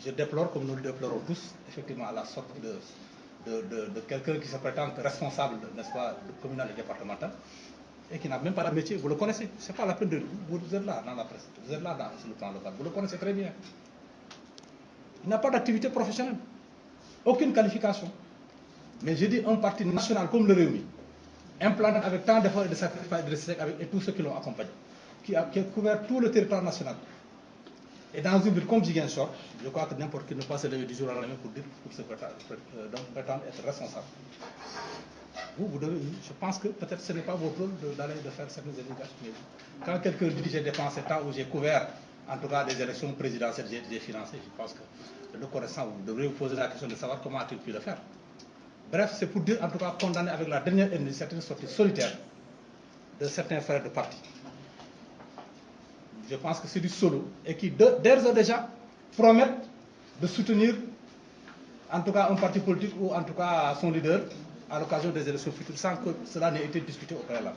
je déplore, comme nous le déplorons tous, effectivement, la sortie de quelqu'un qui se prétend responsable, n'est-ce pas, communal et départemental, et qui n'a même pas de métier. Vous le connaissez, c'est pas la peine de... Vous êtes là dans la presse, vous êtes là sur le plan local, vous le connaissez très bien. Il n'a pas d'activité professionnelle, aucune qualification. Mais je dis un parti national comme le Rewmi, implanté avec tant d'efforts et de sacrifices et tous ceux qui l'ont accompagné, qui a couvert tout le territoire national. Et dans une ville comme Ziguinchor, je crois que n'importe qui ne peut pas se lever du jour à la main pour dire, pour se prétendre être responsable. Vous devez, je pense que peut-être ce n'est pas votre rôle d'aller de faire certaines éducations. Quand quelqu'un dit j'ai dépensé tant ou j'ai couvert, en tout cas des élections présidentielles, j'ai financé, je pense que le connaissant, vous devriez vous poser la question de savoir comment a-t-il pu le faire. Bref, c'est pour dire, en tout cas, condamner avec la dernière ennemi certaines sorties solitaires de certains frères de parti. Je pense que c'est du solo et qui, d'ores et déjà, promettent de soutenir, en tout cas, un parti politique ou en tout cas son leader à l'occasion des élections futures sans que cela n'ait été discuté au préalable.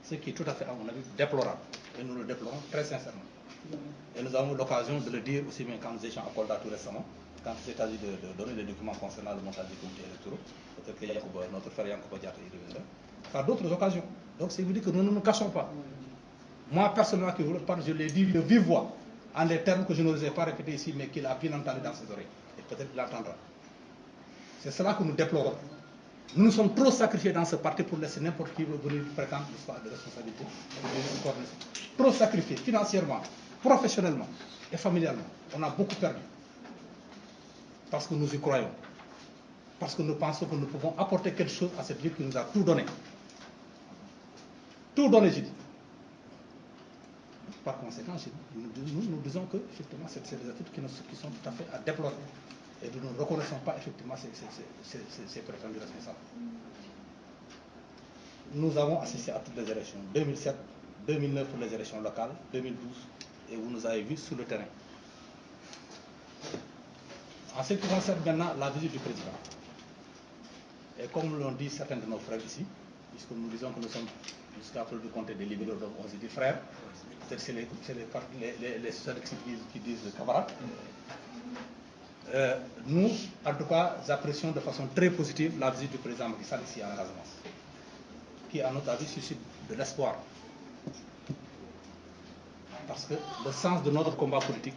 Ce qui est tout à fait, à mon avis, déplorable. Et nous le déplorons très sincèrement. Et nous avons eu l'occasion de le dire aussi bien quand nous étions à Kolda tout récemment, quand il s'est agi de donner des documents concernant le montage des comités électoraux. Peut-être que notre frère Yankouba Diatta y reviendra. Par d'autres occasions. Donc c'est vous dire que nous ne nous cachons pas. Moi, personnellement, qui vous le parle, je l'ai dit de vive voix, en des termes que je n'osais pas répéter ici, mais qu'il a bien entendu dans ses oreilles. Et peut-être qu'il l'entendra. C'est cela que nous déplorons. Nous nous sommes trop sacrifiés dans ce parti pour laisser n'importe qui venir prétendre de responsabilité. Trop sacrifiés financièrement, professionnellement et familialement. On a beaucoup perdu. Parce que nous y croyons. Parce que nous pensons que nous pouvons apporter quelque chose à cette ville qui nous a tout donné. Tout donné, j'ai dit. Par conséquent, nous disons que effectivement, c'est des attitudes qui sont tout à fait à déplorer. Et nous ne reconnaissons pas effectivement ces prétendus responsables. Nous avons assisté à toutes les élections, 2007, 2009 pour les élections locales, 2012, et vous nous avez vus sur le terrain. En ce qui concerne maintenant la visite du président, et comme l'ont dit certains de nos frères ici, puisque nous disons que nous sommes jusqu'à preuve du compte des libéraux, donc on se dit frères, peut-être c'est les socialistes qui disent camarades. Nous, en tout cas, apprécions de façon très positive la visite du président Macky Sall ici à Casamance, qui, à notre avis, suscite de l'espoir. Parce que le sens de notre combat politique,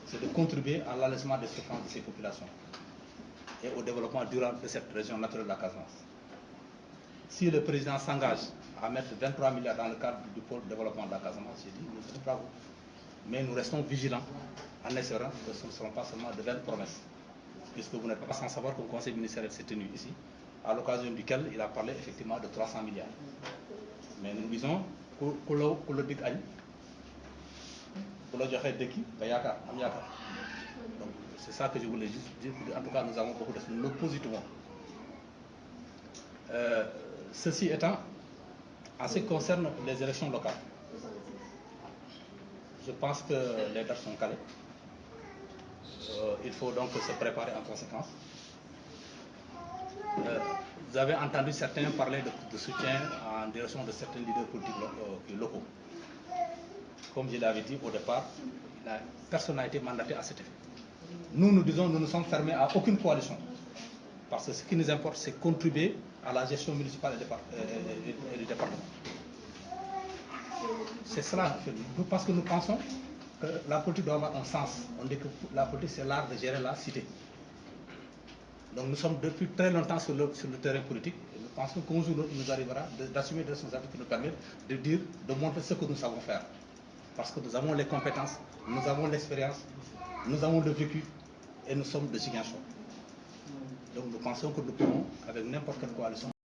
c'est de contribuer à l'allègement des souffrances de ces populations et au développement durable de cette région naturelle de la Casamance. Si le président s'engage à mettre 23 milliards dans le cadre du pôle de développement de la Casamance, j'ai dit, nous sommes bravos. Mais nous restons vigilants en espérant que ce ne seront pas seulement de belles promesses. Puisque vous n'êtes pas sans savoir qu'un conseil ministériel s'est tenu ici, à l'occasion duquel il a parlé effectivement de 300 milliards. Mais nous disons que le dit Agne, que le Djokhé Deki, donc c'est ça que je voulais juste dire. En tout cas, nous avons beaucoup de nous le positivement. Ceci étant, en ce qui concerne les élections locales, je pense que les dates sont calées. Il faut donc se préparer en conséquence. Vous avez entendu certains parler de soutien en direction de certains leaders politiques locaux. Comme je l'avais dit au départ, personne n'a été mandaté à cet effet. Nous disons, nous ne sommes fermés à aucune coalition. Parce que ce qui nous importe, c'est contribuer à la gestion municipale et du département. C'est cela, parce que nous pensons que la politique doit avoir un sens. On dit que la politique, c'est l'art de gérer la cité. Donc nous sommes depuis très longtemps sur le terrain politique. Et nous pensons qu'un jour il nous arrivera d'assumer des responsabilités qui nous permettent de dire, de montrer ce que nous savons faire. Parce que nous avons les compétences, nous avons l'expérience, nous avons le vécu et nous sommes de Ziguinchor. Donc nous pensons que nous pouvons, avec n'importe quelle coalition,